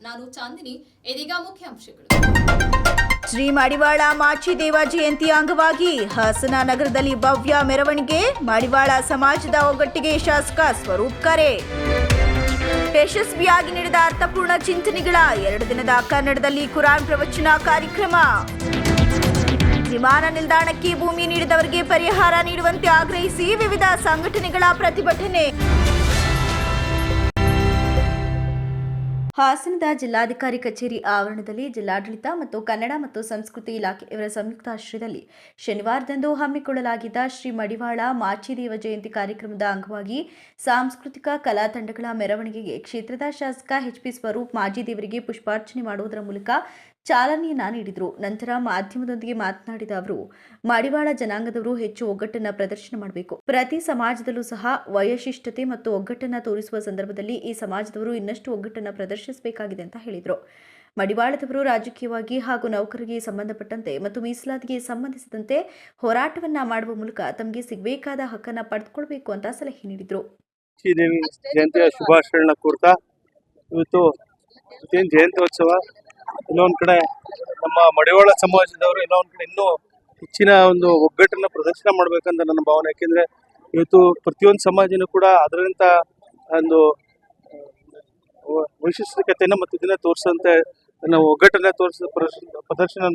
ನಾನು ಚಾಂದಿನಿ. ಇದೀಗ ಮುಖ್ಯಾಂಶಗಳು. ಶ್ರೀ ಮಡಿವಾಳ ಮಾಚಿದೇವ ಜಯಂತಿ ಅಂಗವಾಗಿ ಹಾಸನ ನಗರದಲ್ಲಿ ಭವ್ಯ ಮೆರವಣಿಗೆ. ಮಡಿವಾಳ ಸಮಾಜದ ಒಗ್ಗಟ್ಟಿಗೆ ಶಾಸಕ ಸ್ವರೂಪ್ ಕರೆ. ಯಶಸ್ವಿಯಾಗಿ ನಡೆದ ಅರ್ಥಪೂರ್ಣ ಚಿಂತನೆಗಳ 2 ದಿನದ ಕನ್ನಡದಲ್ಲಿ ಕುರಾನ್ ಪ್ರವಚನ ಕಾರ್ಯಕ್ರಮ. ವಿಮಾನ ನಿಲ್ದಾಣಕ್ಕೆ ಭೂಮಿ ನೀಡಿದವರಿಗೆ ಪರಿಹಾರ ನೀಡುವಂತೆ ಆಗ್ರಹಿಸಿ ವಿವಿಧ ಸಂಘಟನೆಗಳ ಪ್ರತಿಭಟನೆ. ಹಾಸನದ ಜಿಲ್ಲಾಧಿಕಾರಿ ಕಚೇರಿ ಆವರಣದಲ್ಲಿ ಜಿಲ್ಲಾಡಳಿತ ಮತ್ತು ಕನ್ನಡ ಮತ್ತು ಸಂಸ್ಕೃತಿ ಇಲಾಖೆ ಇವರ ಸಂಯುಕ್ತ ಆಶ್ರಯದಲ್ಲಿ ಶನಿವಾರದಂದು ಹಮ್ಮಿಕೊಳ್ಳಲಾಗಿದ್ದ ಶ್ರೀ ಮಡಿವಾಳ ಮಾಚಿದೇವ ಜಯಂತಿ ಕಾರ್ಯಕ್ರಮದ ಅಂಗವಾಗಿ ಸಾಂಸ್ಕೃತಿಕ ಕಲಾ ತಂಡಗಳ ಮೆರವಣಿಗೆಗೆ ಕ್ಷೇತ್ರದ ಶಾಸಕ ಎಚ್.ಪಿ. ಸ್ವರೂಪ್ ಮಾಚಿದೇವರಿಗೆ ಪುಷ್ಪಾರ್ಚನೆ ಮಾಡುವುದರ ಮೂಲಕ ಚಾಲನೆಯನ್ನ ನೀಡಿದರು. ನಂತರ ಮಾಧ್ಯಮದೊಂದಿಗೆ ಮಾತನಾಡಿದ ಅವರು, ಮಡಿವಾಳ ಜನಾಂಗದವರು ಹೆಚ್ಚು ಒಗ್ಗಟ್ಟನ್ನು ಪ್ರದರ್ಶನ ಮಾಡಬೇಕು. ಪ್ರತಿ ಸಮಾಜದಲ್ಲೂ ಸಹ ವೈಶಿಷ್ಟ್ಯತೆ ಮತ್ತು ಒಗ್ಗಟ್ಟನ್ನು ತೋರಿಸುವ ಸಂದರ್ಭದಲ್ಲಿ ಈ ಸಮಾಜದವರು ಇನ್ನಷ್ಟು ಒಗ್ಗಟ್ಟನ್ನು ಪ್ರದರ್ಶಿಸಬೇಕಾಗಿದೆ ಅಂತ ಹೇಳಿದರು. ಮಡಿವಾಳದವರು ರಾಜಕೀಯವಾಗಿ ಹಾಗೂ ನೌಕರರಿಗೆ ಸಂಬಂಧಪಟ್ಟಂತೆ ಮತ್ತು ಮೀಸಲಾತಿಗೆ ಸಂಬಂಧಿಸಿದಂತೆ ಹೋರಾಟವನ್ನ ಮಾಡುವ ಮೂಲಕ ತಮಗೆ ಸಿಗಬೇಕಾದ ಹಕ್ಕನ್ನು ಪಡೆದುಕೊಳ್ಳಬೇಕು ಅಂತ ಸಲಹೆ ನೀಡಿದರು. ಜಯಂತಿಯ ಶುಭಾಶಯಗಳನ್ನ ಕೋರ್ತಾ ಇವತ್ತು ಜಯಂತ್ಯೋತ್ಸವ ಇನ್ನೊಂದು ಕಡೆ ನಮ್ಮ ಮಡಿವಾಳ ಸಮಾಜದವರು ಇನ್ನೊಂದು ಕಡೆ ಇನ್ನೂ ಹೆಚ್ಚಿನ ಒಂದು ಒಗ್ಗಟ್ಟನ್ನ ಪ್ರದರ್ಶನ ಮಾಡ್ಬೇಕಂತ ನನ್ನ ಭಾವನೆ. ಯಾಕೆಂದ್ರೆ ಇವತ್ತು ಪ್ರತಿಯೊಂದು ಸಮಾಜನೂ ಕೂಡ ಅದರಂತ ಒಂದು ವೈಶಿಷ್ಟ್ಯತೆಯನ್ನು ಮತ್ತು ಇದನ್ನ ತೋರಿಸುವಂತೆ ನಾವು ಒಗ್ಗಟ್ಟನ್ನ ಪ್ರದರ್ಶನ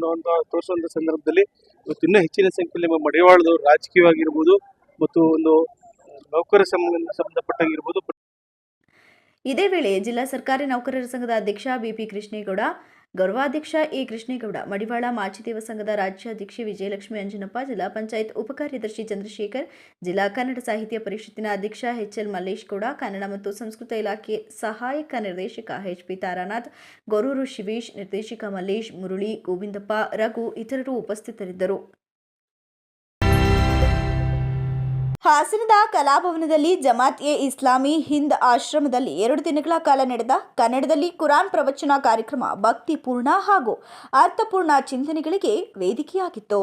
ತೋರಿಸುವಂತ ಸಂದರ್ಭದಲ್ಲಿ ಇವತ್ತು ಇನ್ನೂ ಹೆಚ್ಚಿನ ಸಂಖ್ಯೆಯಲ್ಲಿ ನಮ್ಮ ಮಡಿವಾಳದವರು ರಾಜಕೀಯವಾಗಿರ್ಬೋದು ಮತ್ತು ಒಂದು ನೌಕರ ಸಂಬಂಧಪಟ್ಟಾಗಿರ್ಬೋದು. ಇದೇ ವೇಳೆ ಜಿಲ್ಲಾ ಸರ್ಕಾರಿ ನೌಕರರ ಸಂಘದ ಅಧ್ಯಕ್ಷ ಬಿಪಿ ಕೃಷ್ಣೇಗೌಡ, ಗೌರವಾಧ್ಯಕ್ಷ ಎ ಕೃಷ್ಣೇಗೌಡ, ಮಡಿವಾಳ ಮಾಚಿದೇವ ಸಂಘದ ರಾಜ್ಯಾಧ್ಯಕ್ಷೆ ವಿಜಯಲಕ್ಷ್ಮಿ ಅಂಜನಪ್ಪ, ಜಿಲ್ಲಾ ಪಂಚಾಯತ್ ಉಪಕಾರ್ಯದರ್ಶಿ ಚಂದ್ರಶೇಖರ್, ಜಿಲ್ಲಾ ಕನ್ನಡ ಸಾಹಿತ್ಯ ಪರಿಷತ್ತಿನ ಅಧ್ಯಕ್ಷ ಎಚ್.ಎಲ್. ಮಲ್ಲೇಶ್ ಗೌಡ, ಕನ್ನಡ ಮತ್ತು ಸಂಸ್ಕೃತಿ ಇಲಾಖೆ ಸಹಾಯಕ ನಿರ್ದೇಶಕ ಎಚ್.ಪಿ. ತಾರಾನಾಥ್, ಗೊರೂರು ಶಿವೇಶ್, ನಿರ್ದೇಶಕ ಮಲ್ಲೇಶ್, ಮುರಳಿ, ಗೋವಿಂದಪ್ಪ, ರಘು ಇತರರು ಉಪಸ್ಥಿತರಿದ್ದರು. ಹಾಸನದ ಕಲಾಭವನದಲ್ಲಿ ಜಮಾತ್ ಎ ಇಸ್ಲಾಮಿ ಹಿಂದ್ ಆಶ್ರಮದಲ್ಲಿ 2 ದಿನಗಳ ಕಾಲ ನಡೆದ ಕನ್ನಡದಲ್ಲಿ ಕುರಾನ್ ಪ್ರವಚನ ಕಾರ್ಯಕ್ರಮ ಭಕ್ತಿಪೂರ್ಣ ಹಾಗೂ ಅರ್ಥಪೂರ್ಣ ಚಿಂತನೆಗಳಿಗೆ ವೇದಿಕೆಯಾಗಿತ್ತು.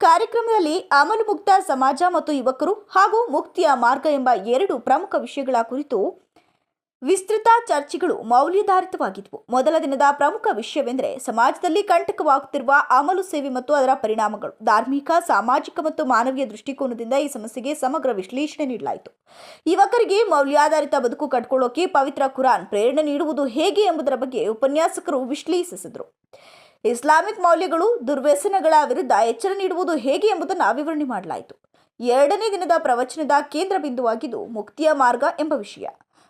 ಕಾರ್ಯಕ್ರಮದಲ್ಲಿ ಅಮಲು ಮುಕ್ತ ಸಮಾಜ ಮತ್ತು ಯುವಕರು ಹಾಗೂ ಮುಕ್ತಿಯ ಮಾರ್ಗ ಎಂಬ 2 ಪ್ರಮುಖ ವಿಷಯಗಳ ಕುರಿತು ವಿಸ್ತೃತ ಚರ್ಚೆಗಳು ಮೌಲ್ಯಾಧಾರಿತವಾಗಿದ್ದವು. ಮೊದಲ ದಿನದ ಪ್ರಮುಖ ವಿಷಯವೆಂದರೆ ಸಮಾಜದಲ್ಲಿ ಕಂಟಕವಾಗುತ್ತಿರುವ ಅಮಲು ಸೇವೆ ಮತ್ತು ಅದರ ಪರಿಣಾಮಗಳು. ಧಾರ್ಮಿಕ, ಸಾಮಾಜಿಕ ಮತ್ತು ಮಾನವೀಯ ದೃಷ್ಟಿಕೋನದಿಂದ ಈ ಸಮಸ್ಯೆಗೆ ಸಮಗ್ರ ವಿಶ್ಲೇಷಣೆ ನೀಡಲಾಯಿತು. ಯುವಕರಿಗೆ ಮೌಲ್ಯಾಧಾರಿತ ಬದುಕು ಕಟ್ಕೊಳ್ಳೋಕೆ ಪವಿತ್ರ ಕುರಾನ್ ಪ್ರೇರಣೆ ನೀಡುವುದು ಹೇಗೆ ಎಂಬುದರ ಬಗ್ಗೆ ಉಪನ್ಯಾಸಕರು ವಿಶ್ಲೇಷಿಸಿದರು. ಇಸ್ಲಾಮಿಕ್ ಮೌಲ್ಯಗಳು ದುರ್ವ್ಯಸನಗಳ ವಿರುದ್ಧ ಎಚ್ಚರ ನೀಡುವುದು ಹೇಗೆ ಎಂಬುದನ್ನು ವಿವರಣೆ ಮಾಡಲಾಯಿತು. 2ನೇ ದಿನದ ಪ್ರವಚನದ ಕೇಂದ್ರ ಬಿಂದುವಾಗಿದ್ದು ಮುಕ್ತಿಯ ಮಾರ್ಗ ಎಂಬ ವಿಷಯ.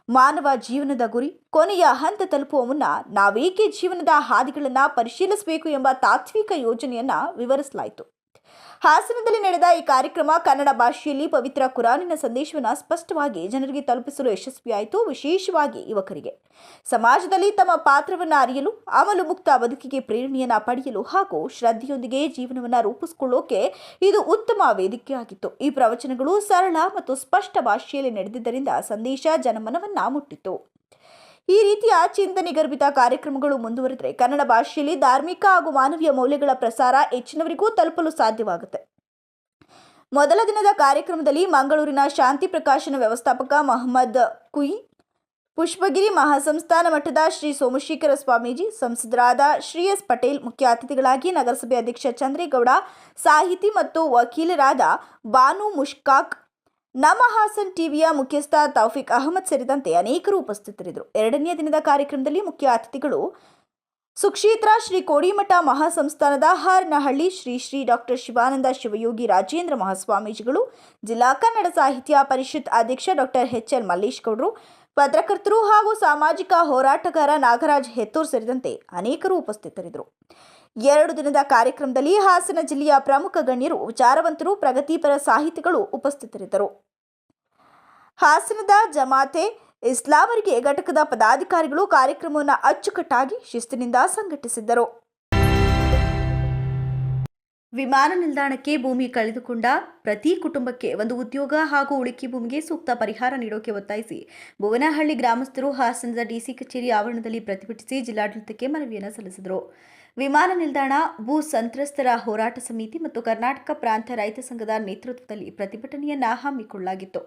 ಮಾನವ ಜೀವನದ ಗುರಿ ಕೊನೆಯ ಹಂತ ತಲುಪುವ ಮುನ್ನ ನಾವೇಕೆ ಜೀವನದ ಹಾದಿಗಳನ್ನು ಪರಿಶೀಲಿಸಬೇಕು ಎಂಬ ತಾತ್ವಿಕ ಯೋಜನೆಯನ್ನ ವಿವರಿಸಲಾಯಿತು. ಹಾಸನದಲ್ಲಿ ನಡೆದ ಈ ಕಾರ್ಯಕ್ರಮ ಕನ್ನಡ ಭಾಷೆಯಲ್ಲಿ ಪವಿತ್ರ ಕುರಾನಿನ ಸಂದೇಶವನ್ನು ಸ್ಪಷ್ಟವಾಗಿ ಜನರಿಗೆ ತಲುಪಿಸಲು ಯಶಸ್ವಿಯಾಯಿತು. ವಿಶೇಷವಾಗಿ ಯುವಕರಿಗೆ ಸಮಾಜದಲ್ಲಿ ತಮ್ಮ ಪಾತ್ರವನ್ನು ಅರಿಯಲು, ಅಮಲು ಮುಕ್ತ ಬದುಕಿಗೆ ಪ್ರೇರಣೆಯನ್ನ ಪಡೆಯಲು ಹಾಗೂ ಶ್ರದ್ಧೆಯೊಂದಿಗೆ ಜೀವನವನ್ನು ರೂಪಿಸಿಕೊಳ್ಳೋಕೆ ಇದು ಉತ್ತಮ ವೇದಿಕೆಯಾಗಿತ್ತು. ಈ ಪ್ರವಚನಗಳು ಸರಳ ಮತ್ತು ಸ್ಪಷ್ಟ ಭಾಷೆಯಲ್ಲಿ ನಡೆದಿದ್ದರಿಂದ ಸಂದೇಶ ಜನಮನವನ್ನ ಮುಟ್ಟಿತು. ಈ ರೀತಿಯ ಚಿಂತನೆ ಗರ್ಭಿತ ಕಾರ್ಯಕ್ರಮಗಳು ಮುಂದುವರೆದರೆ ಕನ್ನಡ ಭಾಷೆಯಲ್ಲಿ ಧಾರ್ಮಿಕ ಹಾಗೂ ಮಾನವೀಯ ಮೌಲ್ಯಗಳ ಪ್ರಸಾರ ಹೆಚ್ಚಿನವರಿಗೂ ತಲುಪಲು ಸಾಧ್ಯವಾಗುತ್ತೆ. ಮೊದಲ ದಿನದ ಕಾರ್ಯಕ್ರಮದಲ್ಲಿ ಮಂಗಳೂರಿನ ಶಾಂತಿ ಪ್ರಕಾಶನ ವ್ಯವಸ್ಥಾಪಕ ಮಹಮ್ಮದ್ ಕುಯಿ, ಪುಷ್ಪಗಿರಿ ಮಹಾಸಂಸ್ಥಾನ ಮಠದ ಶ್ರೀ ಸೋಮಶೇಖರ ಸ್ವಾಮೀಜಿ, ಸಂಸದರಾದ ಶ್ರೀ ಎಸ್ ಪಟೇಲ್, ಮುಖ್ಯ ಅತಿಥಿಗಳಾಗಿ ನಗರಸಭೆ ಅಧ್ಯಕ್ಷ ಚಂದ್ರೇಗೌಡ, ಸಾಹಿತಿ ಮತ್ತು ವಕೀಲರಾದ ಬಾನು ಮುಷ್ಕಾಕ್, ನಮ್ಮ ಹಾಸನ್ ಟಿವಿಯ ಮುಖ್ಯಸ್ಥ ತೌಫಿಕ್ ಅಹಮದ್ ಸೇರಿದಂತೆ ಅನೇಕರು ಉಪಸ್ಥಿತರಿದ್ದರು. 2ನೇ ದಿನದ ಕಾರ್ಯಕ್ರಮದಲ್ಲಿ ಮುಖ್ಯ ಅತಿಥಿಗಳು ಸುಕ್ಷೇತ್ರ ಶ್ರೀ ಕೋಡಿಮಠ ಮಹಾಸಂಸ್ಥಾನದ ಹಾರನಹಳ್ಳಿ ಶ್ರೀ ಡಾಕ್ಟರ್ ಶಿವಾನಂದ ಶಿವಯೋಗಿ ರಾಜೇಂದ್ರ ಮಹಾಸ್ವಾಮೀಜಿಗಳು, ಜಿಲ್ಲಾ ಕನ್ನಡ ಸಾಹಿತ್ಯ ಪರಿಷತ್ ಅಧ್ಯಕ್ಷ ಡಾಕ್ಟರ್ ಎಚ್.ಎಲ್. ಮಲ್ಲೇಶ್ ಗೌಡರು, ಪತ್ರಕರ್ತರು ಹಾಗೂ ಸಾಮಾಜಿಕ ಹೋರಾಟಗಾರ ನಾಗರಾಜ್ ಹೆತ್ತೂರ್ ಸೇರಿದಂತೆ ಅನೇಕರು ಉಪಸ್ಥಿತರಿದ್ದರು. 2 ದಿನದ ಕಾರ್ಯಕ್ರಮದಲ್ಲಿ ಹಾಸನ ಜಿಲ್ಲೆಯ ಪ್ರಮುಖ ಗಣ್ಯರು, ವಿಚಾರವಂತರು, ಪ್ರಗತಿಪರ ಸಾಹಿತಿಗಳು ಉಪಸ್ಥಿತರಿದ್ದರು. ಹಾಸನದ ಜಮಾತೆ ಇಸ್ಲಾಮರಿಗೆ ಘಟಕದ ಪದಾಧಿಕಾರಿಗಳು ಕಾರ್ಯಕ್ರಮವನ್ನು ಅಚ್ಚುಕಟ್ಟಾಗಿ ಶಿಸ್ತಿನಿಂದ ಸಂಘಟಿಸಿದ್ದರು. ವಿಮಾನ ನಿಲ್ದಾಣಕ್ಕೆ ಭೂಮಿ ಕಳೆದುಕೊಂಡ ಪ್ರತಿ ಕುಟುಂಬಕ್ಕೆ ಒಂದು ಉದ್ಯೋಗ ಹಾಗೂ ಉಳಿಕೆ ಭೂಮಿಗೆ ಸೂಕ್ತ ಪರಿಹಾರ ನೀಡೋಕೆ ಒತ್ತಾಯಿಸಿ ಭುವನಹಳ್ಳಿ ಗ್ರಾಮಸ್ಥರು ಹಾಸನದ ಡಿಸಿ ಕಚೇರಿ ಆವರಣದಲ್ಲಿ ಪ್ರತಿಭಟಿಸಿ ಜಿಲ್ಲಾಡಳಿತಕ್ಕೆ ಮನವಿಯನ್ನು ಸಲ್ಲಿಸಿದರು. ವಿಮಾನ ನಿಲ್ದಾಣ ಭೂ ಸಂತ್ರಸ್ತರ ಹೋರಾಟ ಸಮಿತಿ ಮತ್ತು ಕರ್ನಾಟಕ ಪ್ರಾಂತ ರೈತ ಸಂಘದ ನೇತೃತ್ವದಲ್ಲಿ ಪ್ರತಿಭಟನೆಯನ್ನ ಹಮ್ಮಿಕೊಳ್ಳಲಾಗಿತ್ತು.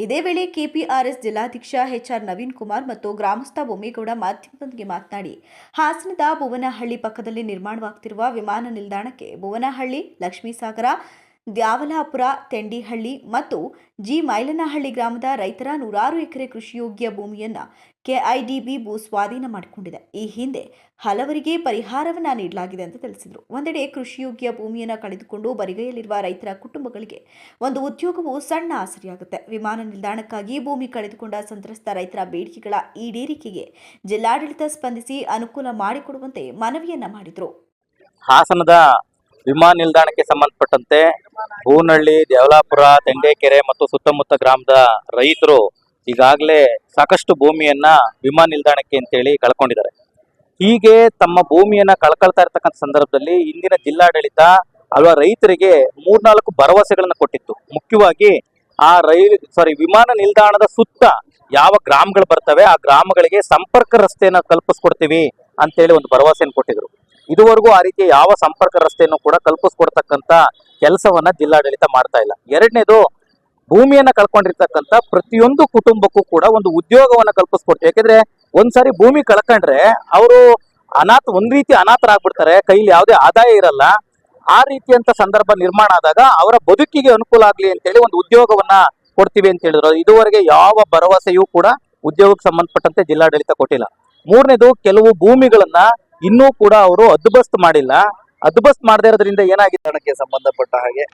ಇದೇ ವೇಳೆ ಕೆಪಿಆರ್ಎಸ್ ಜಿಲ್ಲಾಧ್ಯಕ್ಷ ಎಚ್ಆರ್ ನವೀನ್ ಕುಮಾರ್ ಮತ್ತು ಗ್ರಾಮಸ್ಥ ಬೊಮ್ಮೇಗೌಡ ಮಾಧ್ಯಮದೊಂದಿಗೆ ಮಾತನಾಡಿ, ಹಾಸನದ ಭುವನಹಳ್ಳಿ ಪಕ್ಕದಲ್ಲಿ ನಿರ್ಮಾಣವಾಗುತ್ತಿರುವ ವಿಮಾನ ನಿಲ್ದಾಣಕ್ಕೆ ಭುವನಹಳ್ಳಿ, ಲಕ್ಷ್ಮೀಸಾಗರ, ದ್ಯಾವಲಾಪುರ, ತೆಂಡಿಹಳ್ಳಿ ಮತ್ತು ಜಿ ಮೈಲನಹಳ್ಳಿ ಗ್ರಾಮದ ರೈತರ ನೂರಾರು ಎಕರೆ ಕೃಷಿಯೋಗ್ಯ ಭೂಮಿಯನ್ನ ಕೆಐಡಿಬಿ ಭೂ ಸ್ವಾಧೀನ ಮಾಡಿಕೊಂಡಿದೆ. ಈ ಹಿಂದೆ ಹಲವರಿಗೆ ಪರಿಹಾರವನ್ನ ನೀಡಲಾಗಿದೆ ಅಂತ ತಿಳಿಸಿದರು. ಒಂದೆಡೆ ಕೃಷಿಯೋಗ್ಯ ಭೂಮಿಯನ್ನು ಕಳೆದುಕೊಂಡು ಬರಿಗೈಯಲ್ಲಿರುವ ರೈತರ ಕುಟುಂಬಗಳಿಗೆ ಒಂದು ಉದ್ಯೋಗವು ಸಣ್ಣ ಆಸರೆಯಾಗುತ್ತೆ. ವಿಮಾನ ನಿಲ್ದಾಣಕ್ಕಾಗಿ ಭೂಮಿ ಕಳೆದುಕೊಂಡ ಸಂತ್ರಸ್ತ ರೈತರ ಬೇಡಿಕೆಗಳ ಈಡೇರಿಕೆಗೆ ಜಿಲ್ಲಾಡಳಿತ ಸ್ಪಂದಿಸಿ ಅನುಕೂಲ ಮಾಡಿಕೊಡುವಂತೆ ಮನವಿಯನ್ನ ಮಾಡಿದರು. ಹಾಸನದ ವಿಮಾನ ನಿಲ್ದಾಣಕ್ಕೆ ಸಂಬಂಧಪಟ್ಟಂತೆ ಹೂನಹಳ್ಳಿ, ದೇವಲಾಪುರ, ತೆಂಡೇಕೆರೆ ಮತ್ತು ಸುತ್ತಮುತ್ತ ಗ್ರಾಮದ ರೈತರು ಈಗಾಗಲೇ ಸಾಕಷ್ಟು ಭೂಮಿಯನ್ನ ವಿಮಾನ ನಿಲ್ದಾಣಕ್ಕೆ ಅಂತೇಳಿ ಕಳ್ಕೊಂಡಿದ್ದಾರೆ. ಹೀಗೆ ತಮ್ಮ ಭೂಮಿಯನ್ನ ಕಳ್ಕೊಳ್ತಾ ಇರ್ತಕ್ಕಂಥ ಸಂದರ್ಭದಲ್ಲಿ ಇಂದಿನ ಜಿಲ್ಲಾಡಳಿತ ರೈತರಿಗೆ 3-4 ಭರವಸೆಗಳನ್ನ ಕೊಟ್ಟಿತ್ತು. ಮುಖ್ಯವಾಗಿ ವಿಮಾನ ನಿಲ್ದಾಣದ ಸುತ್ತ ಯಾವ ಗ್ರಾಮಗಳು ಬರ್ತವೆ ಆ ಗ್ರಾಮಗಳಿಗೆ ಸಂಪರ್ಕ ರಸ್ತೆಯನ್ನು ಕಲ್ಪಿಸ್ಕೊಡ್ತೀವಿ ಅಂತೇಳಿ ಒಂದು ಭರವಸೆಯನ್ನು ಕೊಟ್ಟಿದ್ರು. ಇದುವರೆಗೂ ಆ ರೀತಿಯ ಯಾವ ಸಂಪರ್ಕ ರಸ್ತೆಯನ್ನು ಕೂಡ ಕಲ್ಪಿಸ್ಕೊಡ್ತಕ್ಕಂಥ ಕೆಲಸವನ್ನ ಜಿಲ್ಲಾಡಳಿತ ಮಾಡ್ತಾ ಇಲ್ಲ. ಎರಡನೇದು, ಭೂಮಿಯನ್ನ ಕಳ್ಕೊಂಡಿರ್ತಕ್ಕಂಥ ಪ್ರತಿಯೊಂದು ಕುಟುಂಬಕ್ಕೂ ಕೂಡ ಒಂದು ಉದ್ಯೋಗವನ್ನ ಕಲ್ಪಿಸ್ಕೊಡ್ತೀವಿ. ಯಾಕೆಂದ್ರೆ ಒಂದ್ಸಾರಿ ಭೂಮಿ ಕಳ್ಕೊಂಡ್ರೆ ಅವರು ಒಂದ್ ರೀತಿ ಅನಾಥರಾಗ್ಬಿಡ್ತಾರೆ, ಕೈಲಿ ಯಾವುದೇ ಆದಾಯ ಇರಲ್ಲ. ಆ ರೀತಿಯಂತ ಸಂದರ್ಭ ನಿರ್ಮಾಣ ಆದಾಗ ಅವರ ಬದುಕಿಗೆ ಅನುಕೂಲ ಆಗ್ಲಿ ಅಂತೇಳಿ ಒಂದು ಉದ್ಯೋಗವನ್ನ ಕೊಡ್ತೀವಿ ಅಂತ ಹೇಳಿದ್ರು. ಇದುವರೆಗೆ ಯಾವ ಭರವಸೆಯೂ ಕೂಡ ಉದ್ಯೋಗಕ್ಕೆ ಸಂಬಂಧಪಟ್ಟಂತೆ ಜಿಲ್ಲಾಡಳಿತ ಕೊಟ್ಟಿಲ್ಲ. ಮೂರನೇದು, ಕೆಲವು ಭೂಮಿಗಳನ್ನ ಇನ್ನೂ ಕೂಡ ಅವರು ಹದ್ದುಬಸ್ತ್ ಮಾಡಿಲ್ಲ. ಹದ್ದುಬಸ್ತ್ ಮಾಡದೇ ಇರೋದ್ರಿಂದ ಏನಾಗಿದೆ, ಸಂಬಂಧಪಟ್ಟ ಹಾಗೆ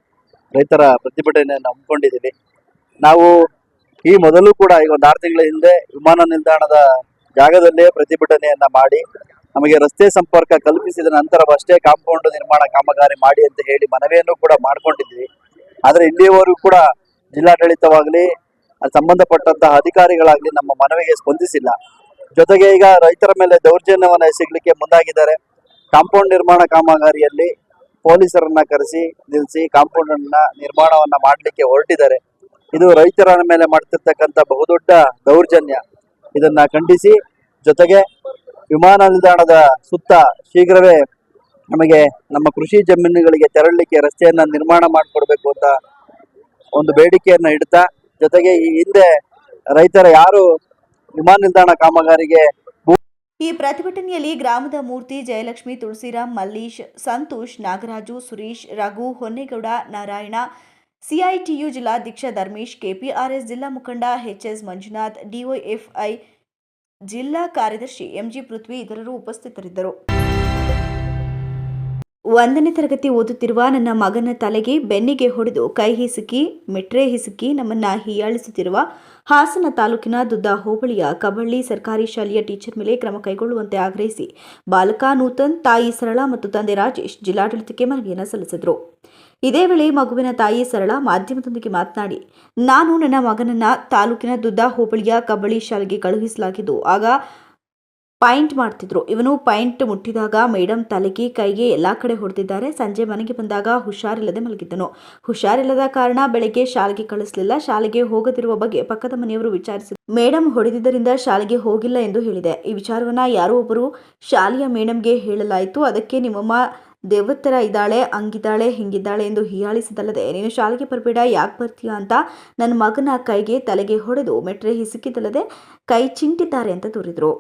ರೈತರ ಪ್ರತಿಭಟನೆಯನ್ನು ಹಮ್ಮಿಕೊಂಡಿದ್ದೀವಿ. ನಾವು ಈ ಮೊದಲು ಕೂಡ ಈಗ ಒಂದು 6 ತಿಂಗಳ ಹಿಂದೆ ವಿಮಾನ ನಿಲ್ದಾಣದ ಜಾಗದಲ್ಲೇ ಪ್ರತಿಭಟನೆಯನ್ನ ಮಾಡಿ ನಮಗೆ ರಸ್ತೆ ಸಂಪರ್ಕ ಕಲ್ಪಿಸಿದ ನಂತರವಷ್ಟೇ ಕಾಂಪೌಂಡ್ ನಿರ್ಮಾಣ ಕಾಮಗಾರಿ ಮಾಡಿ ಅಂತ ಹೇಳಿ ಮನವಿಯನ್ನು ಕೂಡ ಮಾಡ್ಕೊಂಡಿದ್ವಿ. ಆದ್ರೆ ಇಲ್ಲಿಯವರೆಗೂ ಕೂಡ ಜಿಲ್ಲಾಡಳಿತವಾಗಲಿ ಸಂಬಂಧಪಟ್ಟಂತಹ ಅಧಿಕಾರಿಗಳಾಗ್ಲಿ ನಮ್ಮ ಮನವಿಗೆ ಸ್ಪಂದಿಸಿಲ್ಲ. ಜೊತೆಗೆ ಈಗ ರೈತರ ಮೇಲೆ ದೌರ್ಜನ್ಯವನ್ನ ಎಸಗಲಿಕ್ಕೆ ಮುಂದಾಗಿದ್ದಾರೆ. ಕಾಂಪೌಂಡ್ ನಿರ್ಮಾಣ ಕಾಮಗಾರಿಯಲ್ಲಿ ಪೊಲೀಸರನ್ನ ಕರೆಸಿ ನಿಲ್ಲಿಸಿ ಕಾಂಪೌಂಡ್ ಅನ್ನ ನಿರ್ಮಾಣವನ್ನ ಮಾಡಲಿಕ್ಕೆ ಹೊರಟಿದ್ದಾರೆ. ಇದು ರೈತರ ಮೇಲೆ ಮಾಡ್ತಿರ್ತಕ್ಕಂಥ ಬಹುದೊಡ್ಡ ದೌರ್ಜನ್ಯ. ಇದನ್ನ ಖಂಡಿಸಿ, ಜೊತೆಗೆ ವಿಮಾನ ನಿಲ್ದಾಣದ ಸುತ್ತ ಶೀಘ್ರವೇ ನಮಗೆ ನಮ್ಮ ಕೃಷಿ ಜಮೀನುಗಳಿಗೆ ತೆರಳಲಿಕ್ಕೆ ರಸ್ತೆಯನ್ನ ನಿರ್ಮಾಣ ಮಾಡಿಕೊಡ್ಬೇಕು ಅಂತ ಒಂದು ಬೇಡಿಕೆಯನ್ನ ಇಡ್ತಾ, ಜೊತೆಗೆ ಈ ಹಿಂದೆ ರೈತರ ಯಾರು ವಿಮಾನ ನಿಲ್ದಾಣ ಕಾಮಗಾರಿಗೆ ಈ ಪ್ರತಿಭಟನೆಯಲ್ಲಿ ಗ್ರಾಮದ ಮೂರ್ತಿ, ಜಯಲಕ್ಷ್ಮಿ, ತುಳಸಿರಾಮ್, ಮಲ್ಲೀಶ್, ಸಂತೋಷ್, ನಾಗರಾಜು, ಸುರೇಶ್, ರಘು, ಹೊನ್ನೇಗೌಡ, ನಾರಾಯಣ, ಸಿಐಟಿಯು ಜಿಲ್ಲಾಧ್ಯಕ್ಷ ಧರ್ಮೇಶ್, ಕೆಪಿಆರ್ಎಸ್ ಜಿಲ್ಲಾ ಮುಖಂಡ ಎಚ್ಎಸ್ ಮಂಜುನಾಥ್, ಡಿವೈಎಫ್ಐ ಜಿಲ್ಲಾ ಕಾರ್ಯದರ್ಶಿ ಎಂಜಿ ಪೃಥ್ವಿ ಇತರರು ಉಪಸ್ಥಿತರಿದ್ದರು. 1ನೇ ತರಗತಿ ಓದುತ್ತಿರುವ ನನ್ನ ಮಗನ ತಲೆಗೆ ಬೆನ್ನಿಗೆ ಹೊಡೆದು ಕೈ ಹಿಸುಕಿ, ಮೆಟ್ರೆ ಹಿಸುಕಿ ನಮ್ಮನ್ನ ಹೀಯಾಳಿಸುತ್ತಿರುವ ಹಾಸನ ತಾಲೂಕಿನ ದುದ್ದ ಹೋಬಳಿಯ ಕಬಳ್ಳಿ ಸರ್ಕಾರಿ ಶಾಲೆಯ ಟೀಚರ್ ಮೇಲೆ ಕ್ರಮ ಕೈಗೊಳ್ಳುವಂತೆ ಆಗ್ರಹಿಸಿ ಬಾಲಕ ನೂತನ್, ತಾಯಿ ಸರಳಾ ಮತ್ತು ತಂದೆ ರಾಜೇಶ್ ಜಿಲ್ಲಾಡಳಿತಕ್ಕೆ ಮನವಿಯನ್ನು ಸಲ್ಲಿಸಿದರು. ಇದೇ ವೇಳೆ ಮಗುವಿನ ತಾಯಿ ಸರಳಾ ಮಾಧ್ಯಮದೊಂದಿಗೆ ಮಾತನಾಡಿ, ನಾನು ನನ್ನ ಮಗನನ್ನ ತಾಲೂಕಿನ ದುದ್ದ ಹೋಬಳಿಯ ಕಬಳ್ಳಿ ಶಾಲೆಗೆ ಕಳುಹಿಸಲಾಗಿದ್ದು, ಆಗ ಪಾಯಿಂಟ್ ಮಾಡ್ತಿದ್ರು. ಇವನು ಪಾಯಿಂಟ್ ಮುಟ್ಟಿದಾಗ ಮೇಡಮ್ ತಲೆಗೆ, ಕೈಗೆ ಎಲ್ಲಾ ಕಡೆ ಹೊಡೆದಿದ್ದಾರೆ. ಸಂಜೆ ಮನೆಗೆ ಬಂದಾಗ ಹುಷಾರಿಲ್ಲದೆ ಮಲಗಿದ್ದನು. ಹುಷಾರಿಲ್ಲದ ಕಾರಣ ಬೆಳಗ್ಗೆ ಶಾಲೆಗೆ ಕಳಿಸಲಿಲ್ಲ. ಶಾಲೆಗೆ ಹೋಗದಿರುವ ಬಗ್ಗೆ ಪಕ್ಕದ ಮನೆಯವರು ವಿಚಾರಿಸಿದರು. ಮೇಡಮ್ ಹೊಡೆದಿದ್ದರಿಂದ ಶಾಲೆಗೆ ಹೋಗಿಲ್ಲ ಎಂದು ಹೇಳಿದೆ. ಈ ವಿಚಾರವನ್ನ ಯಾರೋ ಒಬ್ಬರು ಶಾಲೆಯ ಮೇಡಮ್ಗೆ ಹೇಳಲಾಯಿತು. ಅದಕ್ಕೆ ನಿಮ್ಮಮ್ಮ ದೇವತ್ತರ ಇದ್ದಾಳೆ, ಹಂಗಿದ್ದಾಳೆ, ಹಿಂಗಿದ್ದಾಳೆ ಎಂದು ಹೀಯಾಳಿಸಿದಲ್ಲದೆ, ನೀನು ಶಾಲೆಗೆ ಬರಬೇಡ, ಯಾಕೆ ಬರ್ತೀಯಾ ಅಂತ ನನ್ನ ಮಗನ ಕೈಗೆ, ತಲೆಗೆ ಹೊಡೆದು ಮೆಟ್ರೆ ಹಿಸುಕಿದಲ್ಲದೆ ಕೈ ಚಿಂಟಿದ್ದಾರೆ ಅಂತ ದೂರಿದ್ರು.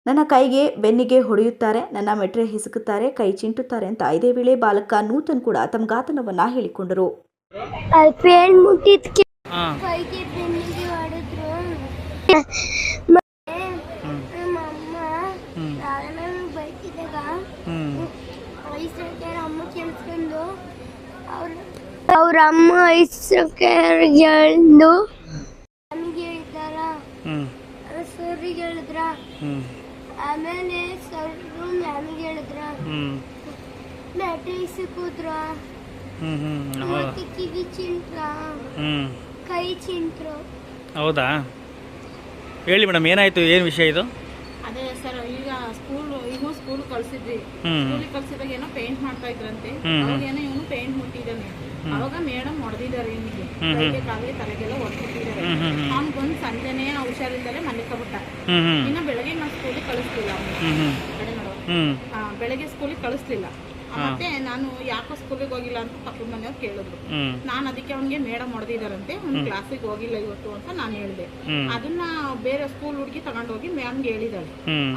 ನನ್ನ ಕೈಗೆ, ಬೆನ್ನಿಗೆ ಹೊಡೆಯುತ್ತಾರೆ, ನನ್ನ ಮೆಟ್ರೆ ಹಿಸುಕುತ್ತಾರೆ, ಕೈ ಚಿಂಟುತ್ತಾರೆ ಅಂತ. ಇದೇ ವೇಳೆ ಬಾಲಕ ನೂತನ್ ಕೂಡ ತಮ್ಮ ಗಾತನವನ್ನ ಹೇಳಿಕೊಂಡರು. ಅವ್ರ ಅಮ್ಮ ಐಸ್ಕ್ರೀಮ್ ಹೇಳಿದ್ದು ನಮಗೆ ಹೇಳಿದಾರ, ಸರ್ರಿಗೆ ಹೇಳಿದ್ರ, ಆಮೇಲೆ ಸರ್ ಮ್ಯಾಮಿಗೆ ಹೇಳಿದ್ರ, ಮ್ಯಾಟ್ರಿ ಸಿಕ್ಕಿದ್ರ, ಮತ್ತೆ ಕಿವಿ ಚಿಂಟ್ರ, ಕೈ ಚಿಂಟ್ರು. ಹೌದಾ? ಹೇಳಿ ಮೇಡಮ್, ಏನಾಯ್ತು, ಏನು ವಿಷಯ ಇದು? ಅದೇ ಸರ್, ಈಗ ಸ್ಕೂಲ್ ಕಳ್ಸಿದ್ವಿ. ಸ್ಕೂಲಿಗೆ ಕಳ್ಸಿದಾಗ ಏನೋ ಪೇಂಟ್ ಮಾಡ್ತಾ ಇದ್ರಂತೆ. ಅವಾಗೇನೋ ಇವನು ಪೇಂಟ್ ಮುಟ್ಟಿದ್ದಾನೆ. ಅವಾಗ ಮೇಡಮ್ ಹೊಡೆದಿದ್ದಾರೆ, ಇವನಿಗೆ ಕೈಗೆ, ಕಾಲಿಗೆ, ತಲೆಗೆಲ್ಲ ಹೊಡೆದ್ಬಿಟ್ಟಿದ್ದಾರೆ. ಅವ್ನು ಬಂದು ಸಂಜೆನೆ ಹುಷಾರಿಲ್ಲದೆ ಮಲಿಕಬಿಟ್ಟ. ಇನ್ನು ಬೆಳಗ್ಗೆ ನಾವು ಸ್ಕೂಲಿಗೆ ಕಳಿಸ್ತಿಲ್ಲ. ಬೆಳಗ್ಗೆ ಸ್ಕೂಲಿಗೆ ಕಳಿಸ್ಲಿಲ್ಲ. ಮತ್ತೆ ನಾನು ಯಾಕೋ ಸ್ಕೂಲಿಗೆ ಹೋಗಿಲ್ಲ ಅಂತ ಪಕ್ಕದ ಮನೆಯವ್ರು ಕೇಳಿದ್ರು. ನಾನು ಅದಕ್ಕೆ ಅವ್ನಿಗೆ ಮೇಡಮ್ ಹೊಡೆದಿದ್ದಾರಂತೆ, ಅವ್ನು ಕ್ಲಾಸಿಗೆ ಹೋಗಿಲ್ಲ ಇವತ್ತು ಅಂತ ನಾನು ಹೇಳಿದೆ. ಅದನ್ನ ಬೇರೆ ಸ್ಕೂಲ್ ಹುಡುಗಿ ತಗೊಂಡೋಗಿ ಮ್ಯಾಮ್ಗೆ ಹೇಳಿದಾಳೆ.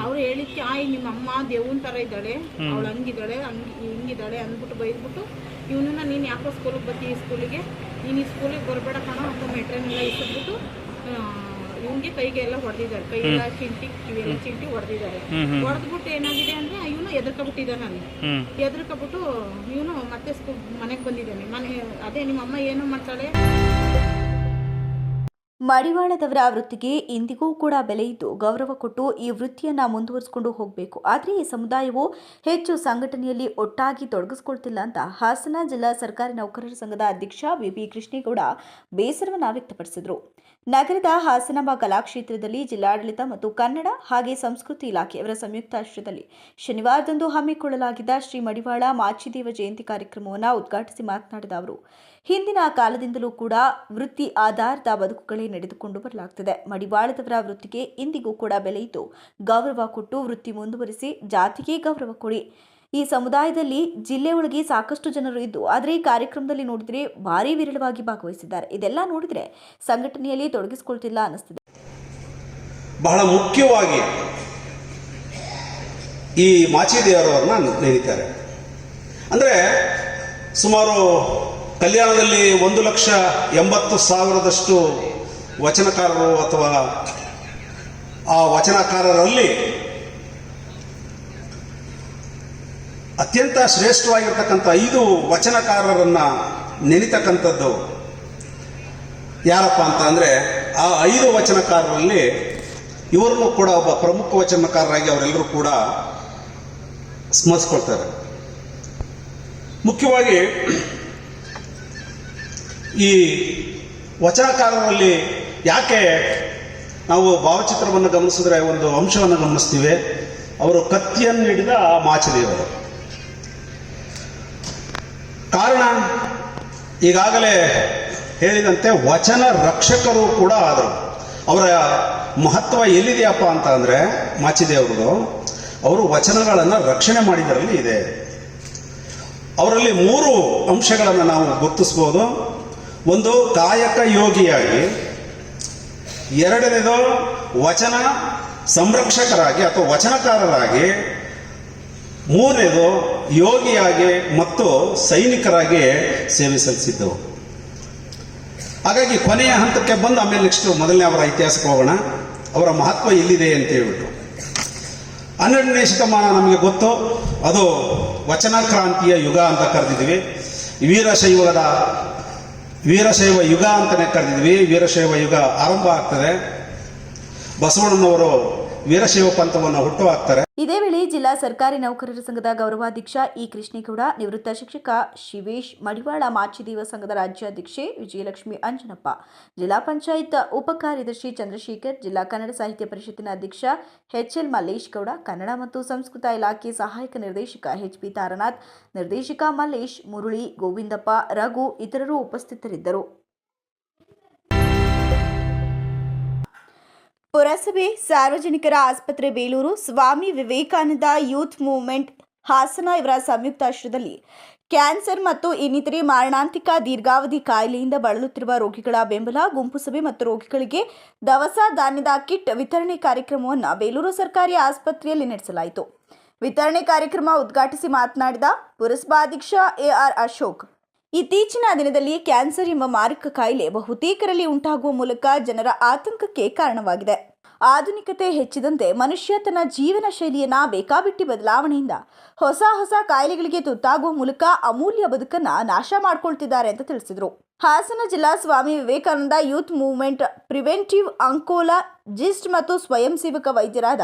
ಅವ್ರು ಹೇಳಿಕ್ಕೆ ನಿಮ್ಮ ಅಮ್ಮ ದೇವನ್ ತರ ಇದ್ದಾಳೆ, ಅವಳು ಹಂಗಿದ್ದಾಳೆ ಹಿಂಗಿದ್ದಾಳೆ ಅಂದ್ಬಿಟ್ಟು ಬೈದ್ಬಿಟ್ಟು ಇವನನ್ನ ನೀನು ಯಾಕೋ ಸ್ಕೂಲಿಗೆ ಬರ್ತೀವಿ ಸ್ಕೂಲಿಗೆ, ನೀನು ಈ ಸ್ಕೂಲಿಗೆ ಬರಬೇಡ ಕಣೋ ಅಂತ ಮೆಟ್ರನ್ನೆಲ್ಲ ಇಸಿದ್ಬಿಟ್ಟು ಇವನ್ಗೆ ಕೈಗೆ ಎಲ್ಲ ಹೊಡೆದಿದ್ದಾರೆ. ಕೈಯೆಲ್ಲ ಚಿಂಟಿ ಕಿವಿಯೆಲ್ಲ ಚಿಂಟಿ ಹೊಡೆದಿದ್ದಾರೆ. ಹೊಡೆದ್ಬಿಟ್ಟು ಏನಾಗಿದೆ ಅಂದ್ರೆ ಇವನು ಎದುರ್ಕೊಬಿಟ್ಟಿದ್ದಾನೆ. ಅಲ್ಲಿ ಎದುರ್ಕೊಬಿಟ್ಟು ಇವನು ಮತ್ತೆ ಮನೆಗೆ ಬಂದಿದ್ದಾನೆ. ಅದೇ ನಿಮ್ಮ ಅಮ್ಮ ಏನು ಮಾಡ್ತಾಳೆ. ಮಡಿವಾಳದವರ ವೃತ್ತಿಗೆ ಇಂದಿಗೂ ಕೂಡ ಬೆಲೆ ಇದ್ದು ಗೌರವ ಕೊಟ್ಟು ಈ ವೃತ್ತಿಯನ್ನು ಮುಂದುವರಿಸಿಕೊಂಡು ಹೋಗಬೇಕು. ಆದರೆ ಈ ಸಮುದಾಯವು ಹೆಚ್ಚು ಸಂಘಟನೆಯಲ್ಲಿ ಒಟ್ಟಾಗಿ ತೊಡಗಿಸಿಕೊಳ್ತಿಲ್ಲ ಅಂತ ಹಾಸನ ಜಿಲ್ಲಾ ಸರ್ಕಾರಿ ನೌಕರರ ಸಂಘದ ಅಧ್ಯಕ್ಷ ಬಿಪಿ ಕೃಷ್ಣೇಗೌಡ ಬೇಸರವನ್ನು ವ್ಯಕ್ತಪಡಿಸಿದರು. ನಗರದ ಹಾಸನಾಂಬ ಕಲಾಕ್ಷೇತ್ರದಲ್ಲಿ ಜಿಲ್ಲಾಡಳಿತ ಮತ್ತು ಕನ್ನಡ ಹಾಗೆ ಸಂಸ್ಕೃತಿ ಇಲಾಖೆಯವರ ಸಂಯುಕ್ತಾಶ್ರಯದಲ್ಲಿ ಶನಿವಾರದಂದು ಹಮ್ಮಿಕೊಳ್ಳಲಾಗಿದ್ದ ಶ್ರೀ ಮಡಿವಾಳ ಮಾಚಿದೇವ ಜಯಂತಿ ಕಾರ್ಯಕ್ರಮವನ್ನು ಉದ್ಘಾಟಿಸಿ ಮಾತನಾಡಿದ ಅವರು, ಹಿಂದಿನ ಕಾಲದಿಂದಲೂ ಕೂಡ ವೃತ್ತಿ ಆಧಾರಿತ ಬದುಕುಗಳೇ ನಡೆದುಕೊಂಡು ಬರಲಾಗುತ್ತದೆ. ಮಡಿವಾಳದವರ ವೃತ್ತಿಗೆ ಇಂದಿಗೂ ಕೂಡ ಬೆಲೆ ಇದ್ದು ಗೌರವ ಕೊಟ್ಟು ವೃತ್ತಿ ಮುಂದುವರಿಸಿ ಜಾತಿಗೆ ಗೌರವ ಕೊಡಿ. ಈ ಸಮುದಾಯದಲ್ಲಿ ಜಿಲ್ಲೆ ಒಳಗೆ ಸಾಕಷ್ಟು ಜನರು ಇದ್ದು ಆದರೆ ಈ ಕಾರ್ಯಕ್ರಮದಲ್ಲಿ ನೋಡಿದರೆ ಭಾರಿ ವಿರಳವಾಗಿ ಭಾಗವಹಿಸಿದ್ದಾರೆ. ಇದೆಲ್ಲ ನೋಡಿದರೆ ಸಂಘಟನೆಯಲ್ಲಿ ತೊಡಗಿಸಿಕೊಳ್ತಿಲ್ಲ ಅನ್ನಿಸ್ತಿದೆ. ಬಹಳ ಮುಖ್ಯವಾಗಿ ಈ ಮಾಚಿದೇವರವ್ರನ್ನ ನೆನೀತಾರೆ. ಅಂದರೆ ಸುಮಾರು ಕಲ್ಯಾಣದಲ್ಲಿ 1,80,000 ವಚನಕಾರರು ಅಥವಾ ಆ ವಚನಕಾರರಲ್ಲಿ ಅತ್ಯಂತ ಶ್ರೇಷ್ಠವಾಗಿರ್ತಕ್ಕಂಥ 5 ವಚನಕಾರರನ್ನ ನೆನೀತಕ್ಕಂಥದ್ದು ಯಾರಪ್ಪ ಅಂತ ಅಂದರೆ ಆ 5 ವಚನಕಾರರಲ್ಲಿ ಇವರನ್ನು ಕೂಡ ಒಬ್ಬ ಪ್ರಮುಖ ವಚನಕಾರರಾಗಿ ಅವರೆಲ್ಲರೂ ಕೂಡ ಸ್ಮರಿಸ್ಕೊಳ್ತಾರೆ. ಮುಖ್ಯವಾಗಿ ಈ ವಚನಕಾರರಲ್ಲಿ ಯಾಕೆ ನಾವು ಭಾವಚಿತ್ರವನ್ನು ಗಮನಿಸಿದ್ರೆ ಒಂದು ಅಂಶವನ್ನು ಗಮನಿಸ್ತೀವಿ. ಅವರು ಕತ್ತಿಯನ್ನು ಹಿಡಿದ ಮಾಚಿದೇವರು. ಕಾರಣ ಈಗಾಗಲೇ ಹೇಳಿದಂತೆ ವಚನ ರಕ್ಷಕರು ಕೂಡ ಆದರು. ಅವರ ಮಹತ್ವ ಎಲ್ಲಿದೆಯಪ್ಪ ಅಂತ ಅಂದರೆ ಮಾಚಿದೇವ್ರದ್ದು ಅವರು ವಚನಗಳನ್ನು ರಕ್ಷಣೆ ಮಾಡಿದರಲ್ಲಿ ಇದೆ. ಅವರಲ್ಲಿ 3 ಅಂಶಗಳನ್ನು ನಾವು ಗುರುತಿಸ್ಬೋದು. ಒಂದು ಕಾಯಕ ಯೋಗಿಯಾಗಿ, ಎರಡನೇದು ವಚನ ಸಂರಕ್ಷಕರಾಗಿ ಅಥವಾ ವಚನಕಾರರಾಗಿ, ಮೂರನೇದು ಯೋಗಿಯಾಗಿ ಮತ್ತು ಸೈನಿಕರಾಗಿ ಸೇವೆ ಸಲ್ಲಿಸಿದ್ದವು. ಹಾಗಾಗಿ ಕೊನೆಯ ಹಂತಕ್ಕೆ ಬಂದು ಆಮೇಲೆ ನೆಕ್ಸ್ಟ್ ಮೊದಲನೇ ಅವರ ಇತಿಹಾಸಕ್ಕೆ ಹೋಗೋಣ. ಅವರ ಮಹತ್ವ ಎಲ್ಲಿದೆ ಅಂತ ಹೇಳ್ಬಿಟ್ಟು 12ನೇ ಶತಮಾನ ನಮಗೆ ಗೊತ್ತು. ಅದು ವಚನ ಕ್ರಾಂತಿಯ ಯುಗ ಅಂತ ಕರೆದಿದ್ವಿ. ವೀರಶೈವ ಯುಗ ಅಂತಲೇ ಕರೆದಿದ್ವಿ. ವೀರಶೈವ ಯುಗ ಆರಂಭ ಆಗ್ತದೆ. ಬಸವಣ್ಣನವರು ವೀರಶೈವ ಪಂಥವನ್ನು ಹುಟ್ಟು ಹಾಕ್ತಾರೆ. ಇದೇ ವೇಳೆ ಜಿಲ್ಲಾ ಸರ್ಕಾರಿ ನೌಕರರ ಸಂಘದ ಗೌರವಾಧ್ಯಕ್ಷ ಇ ಕೃಷ್ಣೇಗೌಡ, ನಿವೃತ್ತ ಶಿಕ್ಷಕ ಶಿವೇಶ್, ಮಡಿವಾಳ ಮಾಚಿದೇವ ಸಂಘದ ರಾಜ್ಯಾಧ್ಯಕ್ಷೆ ವಿಜಯಲಕ್ಷ್ಮಿ ಅಂಜನಪ್ಪ, ಜಿಲ್ಲಾ ಪಂಚಾಯತ್ ಉಪಕಾರ್ಯದರ್ಶಿ ಚಂದ್ರಶೇಖರ್, ಜಿಲ್ಲಾ ಕನ್ನಡ ಸಾಹಿತ್ಯ ಪರಿಷತ್ತಿನ ಅಧ್ಯಕ್ಷ ಎಚ್ಎಲ್ ಮಲ್ಲೇಶ್ ಗೌಡ, ಕನ್ನಡ ಮತ್ತು ಸಂಸ್ಕೃತ ಇಲಾಖೆ ಸಹಾಯಕ ನಿರ್ದೇಶಕ ಎಚ್ಪಿ ತಾರನಾಥ್, ನಿರ್ದೇಶಕ ಮಲ್ಲೇಶ್, ಮುರುಳಿ, ಗೋವಿಂದಪ್ಪ, ರಘು ಇತರರು ಉಪಸ್ಥಿತರಿದ್ದರು. ಪುರಸಭೆ, ಸಾರ್ವಜನಿಕರ ಆಸ್ಪತ್ರೆ ಬೇಲೂರು, ಸ್ವಾಮಿ ವಿವೇಕಾನಂದ ಯೂತ್ ಮೂವ್ಮೆಂಟ್ ಹಾಸನ ಇವರ ಸಂಯುಕ್ತಾಶ್ರಯದಲ್ಲಿ ಕ್ಯಾನ್ಸರ್ ಮತ್ತು ಇನ್ನಿತರೆ ಮಾರಣಾಂತಿಕ ದೀರ್ಘಾವಧಿ ಕಾಯಿಲೆಯಿಂದ ಬಳಲುತ್ತಿರುವ ರೋಗಿಗಳ ಬೆಂಬಲ, ಗುಂಪು ಸಭೆ ಮತ್ತು ರೋಗಿಗಳಿಗೆ ದವಸ ಧಾನ್ಯದ ಕಿಟ್ ವಿತರಣೆ ಕಾರ್ಯಕ್ರಮವನ್ನು ಬೇಲೂರು ಸರ್ಕಾರಿ ಆಸ್ಪತ್ರೆಯಲ್ಲಿ ನಡೆಸಲಾಯಿತು. ವಿತರಣೆ ಕಾರ್ಯಕ್ರಮ ಉದ್ಘಾಟಿಸಿ ಮಾತನಾಡಿದ ಪುರಸಭಾಧ್ಯಕ್ಷ ಎಆರ್ ಅಶೋಕ್, ಇತ್ತೀಚಿನ ದಿನದಲ್ಲಿ ಕ್ಯಾನ್ಸರ್ ಎಂಬ ಮಾರಕ ಕಾಯಿಲೆ ಬಹುತೇಕರಲ್ಲಿ ಉಂಟಾಗುವ ಮೂಲಕ ಜನರ ಆತಂಕಕ್ಕೆ ಕಾರಣವಾಗಿದೆ. ಆಧುನಿಕತೆ ಹೆಚ್ಚಿದಂತೆ ಮನುಷ್ಯ ತನ್ನ ಜೀವನ ಶೈಲಿಯನ್ನ ಬೇಕಾಬಿಟ್ಟಿ ಬದಲಾವಣೆಯಿಂದ ಹೊಸ ಕಾಯಿಲೆಗಳಿಗೆ ತುತ್ತಾಗುವ ಮೂಲಕ ಅಮೂಲ್ಯ ಬದುಕನ್ನ ನಾಶ ಮಾಡ್ಕೊಳ್ತಿದ್ದಾರೆ ಅಂತ ತಿಳಿಸಿದರು. ಹಾಸನ ಜಿಲ್ಲಾ Swami Vivekananda youth movement preventive ಆಂಕೋಲಾಜಿಸ್ಟ್ ಮತ್ತು ಸ್ವಯಂ ಸೇವಕ ವೈದ್ಯರಾದ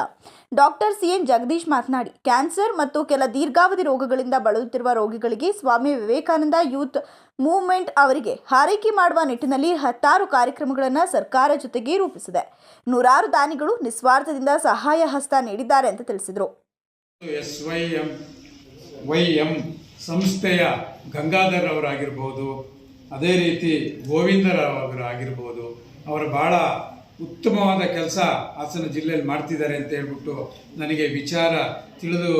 ಡಾಕ್ಟರ್ ಸಿಎನ್ ಜಗದೀಶ್ ಮಾತನಾಡಿ, ಕ್ಯಾನ್ಸರ್ ಮತ್ತು ಕೆಲ ದೀರ್ಘಾವಧಿ ರೋಗಗಳಿಂದ ಬಳಲುತ್ತಿರುವ ರೋಗಿಗಳಿಗೆ ಸ್ವಾಮಿ ವಿವೇಕಾನಂದ ಯೂತ್ ಮೂವ್ಮೆಂಟ್ ಅವರಿಗೆ ಹಾರೈಕೆ ಮಾಡುವ ನಿಟ್ಟಿನಲ್ಲಿ 10 ಕಾರ್ಯಕ್ರಮಗಳನ್ನು ಸರ್ಕಾರ ಜೊತೆಗೆ ರೂಪಿಸಿದೆ. 100 ದಾನಿಗಳು ನಿಸ್ವಾರ್ಥದಿಂದ ಸಹಾಯ ಹಸ್ತ ನೀಡಿದ್ದಾರೆ ಅಂತ ತಿಳಿಸಿದರು. SYM ಸಂಸ್ಥೆಯ ಗಂಗಾಧರ್ ಅವರಾಗಿರ್ಬೋದು, ಅದೇ ರೀತಿ ಗೋವಿಂದರಾಗಿರ್ಬೋದು, ಅವರು ಭಾಳ ಉತ್ತಮವಾದ ಕೆಲಸ ಹಾಸನ ಜಿಲ್ಲೆಯಲ್ಲಿ ಮಾಡ್ತಿದ್ದಾರೆ ಅಂತ ಹೇಳ್ಬಿಟ್ಟು ನನಗೆ ವಿಚಾರ ತಿಳಿದು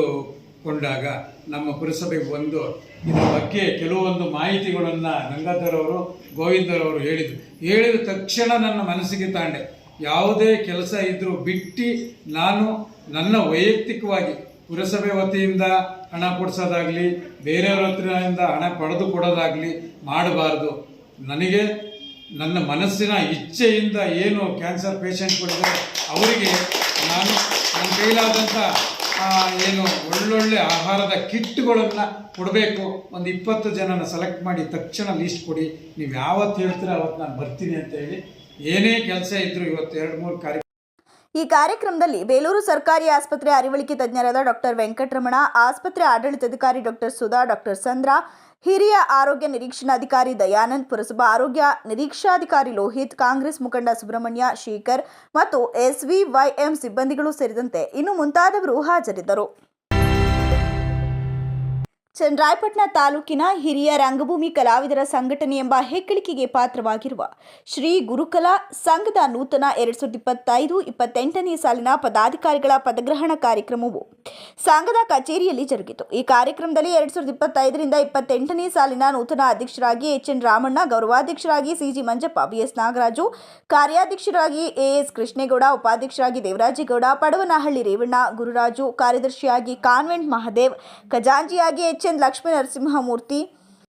ಕೊಂಡಾಗ ನಮ್ಮ ಪುರಸಭೆಗೆ ಬಂದು ಇದರ ಬಗ್ಗೆ ಕೆಲವೊಂದು ಮಾಹಿತಿಗಳನ್ನು ಗಂಗಾಧರವರು ಗೋವಿಂದರವರು ಹೇಳಿದ ತಕ್ಷಣ ನನ್ನ ಮನಸ್ಸಿಗೆ ತಾಂಡೆ. ಯಾವುದೇ ಕೆಲಸ ಇದ್ದರೂ ಬಿಟ್ಟು ನಾನು ನನ್ನ ವೈಯಕ್ತಿಕವಾಗಿ ಪುರಸಭೆ ವತಿಯಿಂದ ಹಣ ಕೊಡಿಸೋದಾಗಲಿ ಬೇರೆಯವ್ರ ಹತ್ರದಿಂದ ಹಣ ಪಡೆದು ಕೊಡೋದಾಗಲಿ ಮಾಡಬಾರ್ದು. ನನಗೆ ನನ್ನ ಮನಸ್ಸಿನ ಇಚ್ಛೆಯಿಂದ ಏನು ಕ್ಯಾನ್ಸರ್ ಪೇಷಂಟ್ಗಳಿದ್ದಾರೆ ಅವರಿಗೆ ನಾನು ನನ್ನ ಕೈಲಾದಂಥ ಏನು ಒಳ್ಳೊಳ್ಳೆ ಆಹಾರದ ಕಿಟ್ಗಳನ್ನು ಕೊಡಬೇಕು. ಒಂದು 20 ಜನನ ಸೆಲೆಕ್ಟ್ ಮಾಡಿ ತಕ್ಷಣ ಲೀಸ್ಟ್ ಕೊಡಿ, ನೀವು ಯಾವತ್ತು ಹೇಳ್ತೀರ ಅವತ್ತು ನಾನು ಬರ್ತೀನಿ ಅಂತ ಹೇಳಿ ಏನೇ ಕೆಲಸ ಇದ್ದರೂ ಇವತ್ತು 2-3 ಕಾರ್ಯ. ಈ ಕಾರ್ಯಕ್ರಮದಲ್ಲಿ ಬೇಲೂರು ಸರ್ಕಾರಿ ಆಸ್ಪತ್ರೆ ಅರಿವಳಿಕೆ ತಜ್ಞರಾದ ಡಾಕ್ಟರ್ ವೆಂಕಟರಮಣ, ಆಸ್ಪತ್ರೆ ಆಡಳಿತಾಧಿಕಾರಿ ಡಾಕ್ಟರ್ ಸುಧಾ, ಡಾಕ್ಟರ್ ಸಂದ್ರಾ, ಹಿರಿಯ ಆರೋಗ್ಯ ನಿರೀಕ್ಷಣಾಧಿಕಾರಿ ದಯಾನಂದ್, ಪುರಸಭಾ ಆರೋಗ್ಯ ನಿರೀಕ್ಷಾಧಿಕಾರಿ ಲೋಹಿತ್, ಕಾಂಗ್ರೆಸ್ ಮುಖಂಡ ಸುಬ್ರಹ್ಮಣ್ಯ, ಶೇಖರ್ ಮತ್ತು SVYM ಸಿಬ್ಬಂದಿಗಳು ಸೇರಿದಂತೆ ಇನ್ನು ಮುಂತಾದವರು ಹಾಜರಿದ್ದರು. ಚನ್ನರಾಯಪಟ್ಟಣ ತಾಲೂಕಿನ ಹಿರಿಯ ರಂಗಭೂಮಿ ಕಲಾವಿದರ ಸಂಘಟನೆ ಎಂಬ ಹೆಗ್ಗಳಿಕೆಗೆ ಪಾತ್ರವಾಗಿರುವ ಶ್ರೀ ಗುರುಕಲಾ ಸಂಘದ ನೂತನ 2025-28ನೇ ಸಾಲಿನ ಪದಾಧಿಕಾರಿಗಳ ಪದಗ್ರಹಣ ಕಾರ್ಯಕ್ರಮವು ಸಂಘದ ಕಚೇರಿಯಲ್ಲಿ ಜರುಗಿತು. ಈ ಕಾರ್ಯಕ್ರಮದಲ್ಲಿ 2025-28ನೇ ಸಾಲಿನ ನೂತನ ಅಧ್ಯಕ್ಷರಾಗಿ HN Ramanna, ಗೌರವಾಧ್ಯಕ್ಷರಾಗಿ CG Manjappa, BS Nagaraju, ಕಾರ್ಯಾಧ್ಯಕ್ಷರಾಗಿ AS Krishnegowda, ಉಪಾಧ್ಯಕ್ಷರಾಗಿ ದೇವರಾಜೇಗೌಡ, ಪಡವನಹಳ್ಳಿ ರೇವಣ್ಣ, ಗುರುರಾಜು, ಕಾರ್ಯದರ್ಶಿಯಾಗಿ ಕಾನ್ವೆಂಟ್ ಮಹದೇವ್, ಖಜಾಂಚಿಯಾಗಿ HN ಲಕ್ಷ್ಮೀ ನರಸಿಂಹಮೂರ್ತಿ,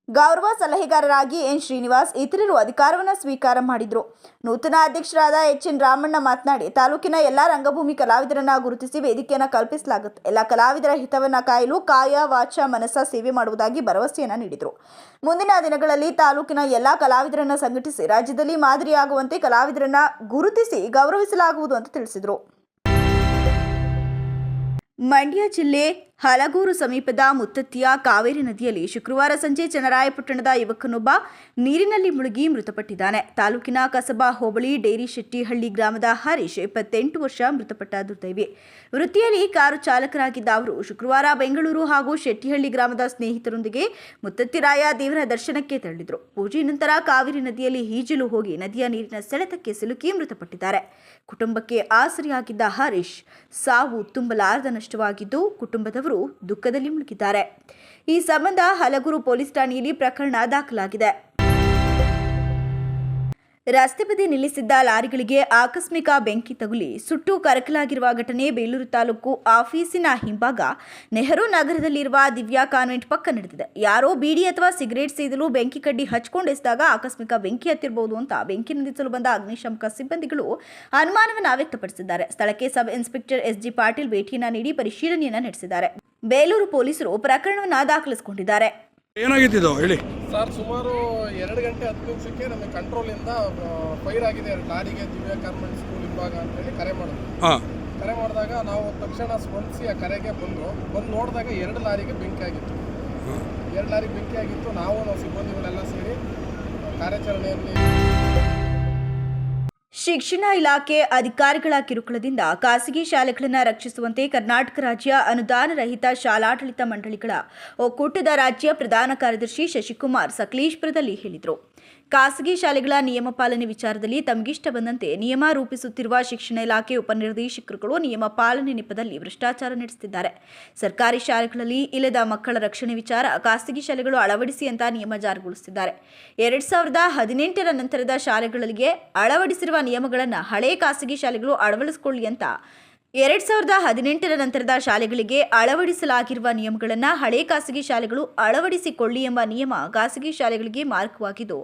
ಗೌರವ ಸಲಹೆಗಾರರಾಗಿ N ಶ್ರೀನಿವಾಸ್ ಇತರರು ಅಧಿಕಾರವನ್ನು ಸ್ವೀಕಾರ ಮಾಡಿದರು. ನೂತನ ಅಧ್ಯಕ್ಷರಾದ HN ರಾಮಣ್ಣ ಮಾತನಾಡಿ, ತಾಲೂಕಿನ ಎಲ್ಲ ರಂಗಭೂಮಿ ಕಲಾವಿದರನ್ನ ಗುರುತಿಸಿ ವೇದಿಕೆಯನ್ನು ಕಲ್ಪಿಸಲಾಗುತ್ತೆ. ಎಲ್ಲ ಕಲಾವಿದರ ಹಿತವನ್ನು ಕಾಯಲು ಕಾಯ ವಾಚ ಮನಸ್ಸ ಸೇವೆ ಮಾಡುವುದಾಗಿ ಭರವಸೆಯನ್ನು ನೀಡಿದರು. ಮುಂದಿನ ದಿನಗಳಲ್ಲಿ ತಾಲೂಕಿನ ಎಲ್ಲ ಕಲಾವಿದರನ್ನ ಸಂಘಟಿಸಿ ರಾಜ್ಯದಲ್ಲಿ ಮಾದರಿಯಾಗುವಂತೆ ಕಲಾವಿದರನ್ನ ಗುರುತಿಸಿ ಗೌರವಿಸಲಾಗುವುದು ಅಂತ ತಿಳಿಸಿದರು. ಮಂಡ್ಯ ಜಿಲ್ಲೆ ಹಲಗೂರು ಸಮೀಪದ ಮುತ್ತತ್ತಿಯ ಕಾವೇರಿ ನದಿಯಲ್ಲಿ ಶುಕ್ರವಾರ ಸಂಜೆ ಚನ್ನರಾಯಪಟ್ಟಣದ ಯುವಕನೊಬ್ಬ ನೀರಿನಲ್ಲಿ ಮುಳುಗಿ ಮೃತಪಟ್ಟಿದ್ದಾನೆ. ತಾಲೂಕಿನ ಕಸಬಾ ಹೋಬಳಿ ಡೇರಿಶೆಟ್ಟಿಹಳ್ಳಿ ಗ್ರಾಮದ ಹರೀಶ್ 28 ವರ್ಷ ಮೃತಪಟ್ಟ ದುರ್ದೈವಿ. ವೃತ್ತಿಯಲ್ಲಿ ಕಾರು ಚಾಲಕರಾಗಿದ್ದ ಅವರು ಶುಕ್ರವಾರ ಬೆಂಗಳೂರು ಹಾಗೂ ಶೆಟ್ಟಿಹಳ್ಳಿ ಗ್ರಾಮದ ಸ್ನೇಹಿತರೊಂದಿಗೆ ಮುತ್ತತ್ತಿರಾಯ ದೇವರ ದರ್ಶನಕ್ಕೆ ತೆರಳಿದ್ರು. ಪೂಜೆ ನಂತರ ಕಾವೇರಿ ನದಿಯಲ್ಲಿ ಈಜಲು ಹೋಗಿ ನದಿಯ ನೀರಿನ ಸೆಳೆತಕ್ಕೆ ಸಿಲುಕಿ ಮೃತಪಟ್ಟಿದ್ದಾರೆ. ಕುಟುಂಬಕ್ಕೆ ಆಸರೆಯಾಗಿದ್ದ ಹರೀಶ್ ಸಾವು ತುಂಬಲಾರದ ನಷ್ಟವಾಗಿದ್ದು ಕುಟುಂಬದವರು ದುಃಖದಲ್ಲಿ ಮುಳುಗಿದ್ದಾರೆ. ಈ ಸಂಬಂಧ ಹಲಗೂರು ಪೊಲೀಸ್ ಠಾಣೆಯಲ್ಲಿ ಪ್ರಕರಣ ದಾಖಲಾಗಿದೆ. ರಸ್ತೆ ಬದಿ ನಿಲ್ಲಿಸಿದ್ದ ಲಾರಿಗಳಿಗೆ ಆಕಸ್ಮಿಕ ಬೆಂಕಿ ತಗುಲಿ ಸುಟ್ಟು ಕರಕಲಾಗಿರುವ ಘಟನೆ ಬೇಲೂರು ತಾಲೂಕು ಆಫೀಸಿನ ಹಿಂಭಾಗ ನೆಹರು ನಗರದಲ್ಲಿರುವ ದಿವ್ಯಾ ಕಾನ್ವೆಂಟ್ ಪಕ್ಕ ನಡೆದಿದೆ. ಯಾರೋ ಬೀಡಿ ಅಥವಾ ಸಿಗರೇಟ್ ಸೇದಲು ಬೆಂಕಿ ಕಡ್ಡಿ ಹಚ್ಕೊಂಡೆಸಿದಾಗ ಆಕಸ್ಮಿಕ ಬೆಂಕಿ ಹತ್ತಿರಬಹುದು ಅಂತ ಬೆಂಕಿ ನಂದಿಸಲು ಬಂದ ಅಗ್ನಿಶಾಮಕ ಸಿಬ್ಬಂದಿಗಳು ಅನುಮಾನವನ್ನು ವ್ಯಕ್ತಪಡಿಸಿದ್ದಾರೆ. ಸ್ಥಳಕ್ಕೆ ಸಬ್ ಇನ್ಸ್ಪೆಕ್ಟರ್ SG ಪಾಟೀಲ್ ಭೇಟಿಯನ್ನ ನೀಡಿ ಪರಿಶೀಲನೆಯನ್ನ ನಡೆಸಿದ್ದಾರೆ. ಬೇಲೂರು ಪೊಲೀಸರು ಪ್ರಕರಣವನ್ನು ದಾಖಲಿಸಿಕೊಂಡಿದ್ದಾರೆ. ಏನಾಗಿತ್ತು ಹೇಳಿ ಸರ್? ಸುಮಾರು 2 ಗಂಟೆ 10 ನಿಮಿಷಕ್ಕೆ ನಮಗೆ ಕಂಟ್ರೋಲಿಂದ ಫೈರ್ ಆಗಿದೆ ಲಾರಿಗೆ ದಿವ್ಯಾ ಕಾನ್ವೆಂಟ್ ಸ್ಕೂಲ್ ಹಿಂಭಾಗ ಅಂತೇಳಿ ಕರೆ ಮಾಡಿದಾಗ ನಾವು ತಕ್ಷಣ ಸ್ಪಂದಿಸಿ ಆ ಕರೆಗೆ ಬಂದು ನೋಡಿದಾಗ 2 ಲಾರಿಗೆ ಬೆಂಕಿ ಆಗಿತ್ತು. 2 ಲಾರಿಗೆ ಬೆಂಕಿ ಆಗಿತ್ತು. ನಾವು ಸಿಬ್ಬಂದಿಗಳೆಲ್ಲ ಸೇರಿ ಕಾರ್ಯಾಚರಣೆಯಲ್ಲಿ. ಶಿಕ್ಷಣ ಇಲಾಖೆ ಅಧಿಕಾರಿಗಳ ಕಿರುಕುಳದಿಂದ ಖಾಸಗಿ ಶಾಲೆಗಳನ್ನು ರಕ್ಷಿಸುವಂತೆ ಕರ್ನಾಟಕ ರಾಜ್ಯ ಅನುದಾನ ರಹಿತ ಶಾಲಾಡಳಿತ ಮಂಡಳಿಗಳ ಒಕ್ಕೂಟದ ರಾಜ್ಯ ಪ್ರಧಾನ ಕಾರ್ಯದರ್ಶಿ ಶಶಿಕುಮಾರ್ ಸಕಲೇಶಪುರದಲ್ಲಿ ಹೇಳಿದರು. ಖಾಸಗಿ ಶಾಲೆಗಳ ನಿಯಮ ಪಾಲನೆ ವಿಚಾರದಲ್ಲಿ ತಮಗಿಷ್ಟ ಬಂದಂತೆ ನಿಯಮ ರೂಪಿಸುತ್ತಿರುವ ಶಿಕ್ಷಣ ಇಲಾಖೆ ಉಪನಿರ್ದೇಶಕರುಗಳು ನಿಯಮ ಪಾಲನೆ ನೆಪದಲ್ಲಿ ಭ್ರಷ್ಟಾಚಾರ ನಡೆಸುತ್ತಿದ್ದಾರೆ. ಸರ್ಕಾರಿ ಶಾಲೆಗಳಲ್ಲಿ ಇಲ್ಲದ ಮಕ್ಕಳ ರಕ್ಷಣೆ ವಿಚಾರ ಖಾಸಗಿ ಶಾಲೆಗಳು ಅಳವಡಿಸಿ ಅಂತ ನಿಯಮ ಜಾರಿಗೊಳಿಸುತ್ತಿದ್ದಾರೆ. 2018ರ ನಂತರದ ಶಾಲೆಗಳಿಗೆ ಅಳವಡಿಸಿರುವ ನಿಯಮಗಳನ್ನು ಹಳೆ ಖಾಸಗಿ ಶಾಲೆಗಳು ಅಳವಡಿಸಿಕೊಳ್ಳಿ ಅಂತ 2018ರ ನಂತರದ ಶಾಲೆಗಳಿಗೆ ಅಳವಡಿಸಲಾಗಿರುವ ನಿಯಮಗಳನ್ನು ಹಳೆ ಖಾಸಗಿ ಶಾಲೆಗಳು ಅಳವಡಿಸಿಕೊಳ್ಳಿ ಎಂಬ ನಿಯಮ ಖಾಸಗಿ ಶಾಲೆಗಳಿಗೆ ಮಾರಕವಾಗಿದ್ದು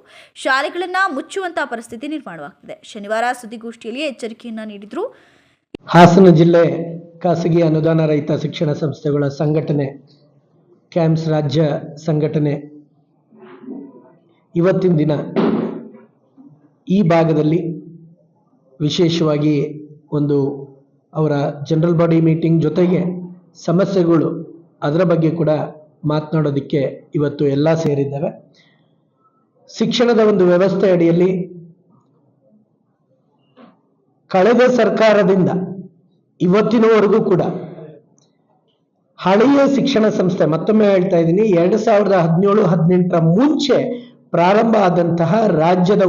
ಶಾಲೆಗಳನ್ನು ಮುಚ್ಚುವಂತಹ ಪರಿಸ್ಥಿತಿ ನಿರ್ಮಾಣವಾಗುತ್ತಿದೆ. ಶನಿವಾರ ಸುದ್ದಿಗೋಷ್ಠಿಯಲ್ಲಿ ಎಚ್ಚರಿಕೆಯನ್ನ ನೀಡಿದರು. ಹಾಸನ ಜಿಲ್ಲೆ ಖಾಸಗಿ ಅನುದಾನ ರಹಿತ ಶಿಕ್ಷಣ ಸಂಸ್ಥೆಗಳ ಸಂಘಟನೆ ಕ್ಯಾಂಪ್ಸ್ ರಾಜ್ಯ ಸಂಘಟನೆ ಇವತ್ತಿನ ದಿನ ಈ ಭಾಗದಲ್ಲಿ ವಿಶೇಷವಾಗಿ ಒಂದು ಅವರ ಜನರಲ್ ಬಾಡಿ ಮೀಟಿಂಗ್ ಜೊತೆಗೆ ಸಮಸ್ಯೆಗಳು ಅದರ ಬಗ್ಗೆ ಕೂಡ ಮಾತನಾಡೋದಕ್ಕೆ ಇವತ್ತು ಎಲ್ಲ ಸೇರಿದ್ದಾವೆ. ಶಿಕ್ಷಣದ ಒಂದು ವ್ಯವಸ್ಥೆ ಅಡಿಯಲ್ಲಿ ಕಳೆದ ಸರ್ಕಾರದಿಂದ ಇವತ್ತಿನವರೆಗೂ ಕೂಡ ಹಳೆಯ ಶಿಕ್ಷಣ ಸಂಸ್ಥೆ, ಮತ್ತೊಮ್ಮೆ ಹೇಳ್ತಾ ಇದ್ದೀನಿ, 2017-18ರ ಮುಂಚೆ ಪ್ರಾರಂಭ ಆದಂತಹ ರಾಜ್ಯದ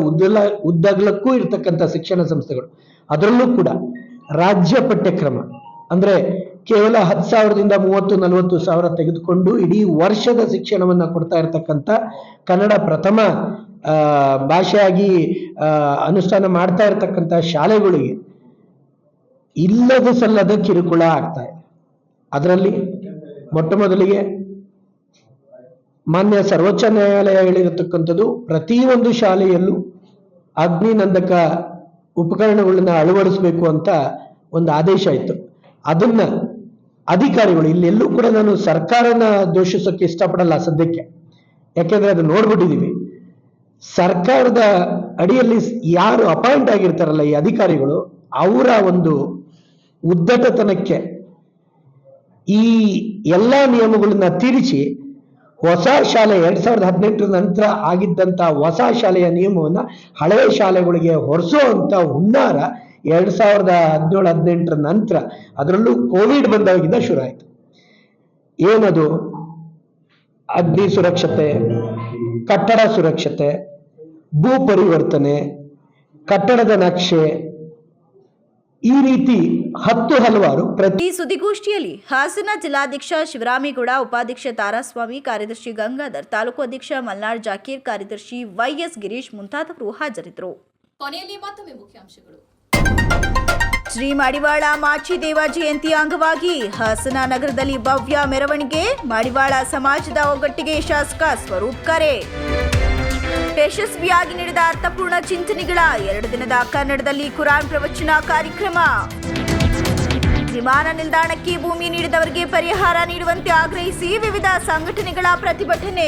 ಉದ್ದಗಲಕ್ಕೂ ಇರತಕ್ಕಂಥ ಶಿಕ್ಷಣ ಸಂಸ್ಥೆಗಳು, ಅದರಲ್ಲೂ ಕೂಡ ರಾಜ್ಯ ಪಠ್ಯಕ್ರಮ ಅಂದರೆ ಕೇವಲ 10,000ದಿಂದ 30-40,000 ತೆಗೆದುಕೊಂಡು ಇಡೀ ವರ್ಷದ ಶಿಕ್ಷಣವನ್ನು ಕೊಡ್ತಾ ಇರತಕ್ಕಂಥ ಕನ್ನಡ ಪ್ರಥಮ ಭಾಷೆಯಾಗಿ ಅನುಷ್ಠಾನ ಮಾಡ್ತಾ ಇರತಕ್ಕಂಥ ಶಾಲೆಗಳಿಗೆ ಇಲ್ಲದ ಸಲ್ಲದ ಕಿರುಕುಳ ಆಗ್ತಾ ಇದೆ. ಅದರಲ್ಲಿ ಮೊಟ್ಟ ಮೊದಲಿಗೆ ಮಾನ್ಯ ಸರ್ವೋಚ್ಚ ನ್ಯಾಯಾಲಯ ಹೇಳಿರತಕ್ಕಂಥದ್ದು ಪ್ರತಿಯೊಂದು ಶಾಲೆಯಲ್ಲೂ ಅಗ್ನಿನಂದಕ ಉಪಕರಣಗಳನ್ನ ಅಳವಡಿಸಬೇಕು ಅಂತ ಒಂದು ಆದೇಶ ಇತ್ತು. ಅದನ್ನ ಅಧಿಕಾರಿಗಳು, ಇಲ್ಲೆಲ್ಲೂ ಕೂಡ ನಾನು ಸರ್ಕಾರನ ದೋಷಿಸೋಕೆ ಇಷ್ಟಪಡಲ್ಲ ಸದ್ಯಕ್ಕೆ, ಯಾಕೆಂದ್ರೆ ಅದು ನೋಡ್ಬಿಟ್ಟಿದೀವಿ. ಸರ್ಕಾರದ ಅಡಿಯಲ್ಲಿ ಯಾರು ಅಪಾಯಿಂಟ್ ಆಗಿರ್ತಾರಲ್ಲ ಈ ಅಧಿಕಾರಿಗಳು, ಅವರ ಒಂದು ಉದ್ದಟತನಕ್ಕೆ ಈ ಎಲ್ಲ ನಿಯಮಗಳನ್ನ ತಿರುಚಿ ಹೊಸ ಶಾಲೆ 2018 ನಂತರ ಆಗಿದ್ದಂತ ಹೊಸ ಶಾಲೆಯ ನಿಯಮವನ್ನ ಹಳೆಯ ಶಾಲೆಗಳಿಗೆ ಹೊರಿಸುವಂತ ಹುನ್ನಾರ 2017-18 ನಂತರ, ಅದರಲ್ಲೂ ಕೋವಿಡ್ ಬಂದಾಗಿಂದ ಶುರು ಆಯಿತು. ಏನದು? ಅಗ್ನಿ ಸುರಕ್ಷತೆ, ಕಟ್ಟಡ ಸುರಕ್ಷತೆ, ಭೂ ಪರಿವರ್ತನೆ, ಕಟ್ಟಡದ ನಕ್ಷೆ, ಈ ರೀತಿ ಹಲವಾರು ಈ ಸುದ್ದಿಗೋಷ್ಠಿಯಲ್ಲಿ ಹಾಸನ ಜಿಲ್ಲಾಧ್ಯಕ್ಷ ಶಿವರಾಮೇಗೌಡ, ಉಪಾಧ್ಯಕ್ಷ ತಾರಾಸ್ವಾಮಿ, ಕಾರ್ಯದರ್ಶಿ ಗಂಗಾಧರ್, ತಾಲೂಕು ಅಧ್ಯಕ್ಷ ಮಲ್ನಾಡ್ ಜಾಕೀರ್, ಕಾರ್ಯದರ್ಶಿ ವೈಎಸ್ ಗಿರೀಶ್ ಮುಂತಾದವರು ಹಾಜರಿದ್ದರು. ಕೊನೆಯಲ್ಲಿ ಮತ್ತೊಮ್ಮೆ ಮುಖ್ಯಾಂಶಗಳು. ಶ್ರೀ ಮಡಿವಾಳ ಮಾಚಿದೇವ ಜಯಂತಿ ಅಂಗವಾಗಿ ಹಾಸನ ನಗರದಲ್ಲಿ ಭವ್ಯ ಮೆರವಣಿಗೆ, ಮಡಿವಾಳ ಸಮಾಜದ ಒಗ್ಗಟ್ಟಿಗೆ ಶಾಸಕ ಸ್ವರೂಪ್ ಕರೆ. ಯಶಸ್ವಿಯಾಗಿ ನಡೆದ ಅರ್ಥಪೂರ್ಣ ಚಿಂತನೆಗಳ 2 ದಿನದ ಕನ್ನಡದಲ್ಲಿ ಕುರಾನ್ ಪ್ರವಚನ ಕಾರ್ಯಕ್ರಮ. ವಿಮಾನ ನಿಲ್ದಾಣಕ್ಕೆ ಭೂಮಿ ನೀಡಿದವರಿಗೆ ಪರಿಹಾರ ನೀಡುವಂತೆ ಆಗ್ರಹಿಸಿ ವಿವಿಧ ಸಂಘಟನೆಗಳ ಪ್ರತಿಭಟನೆ.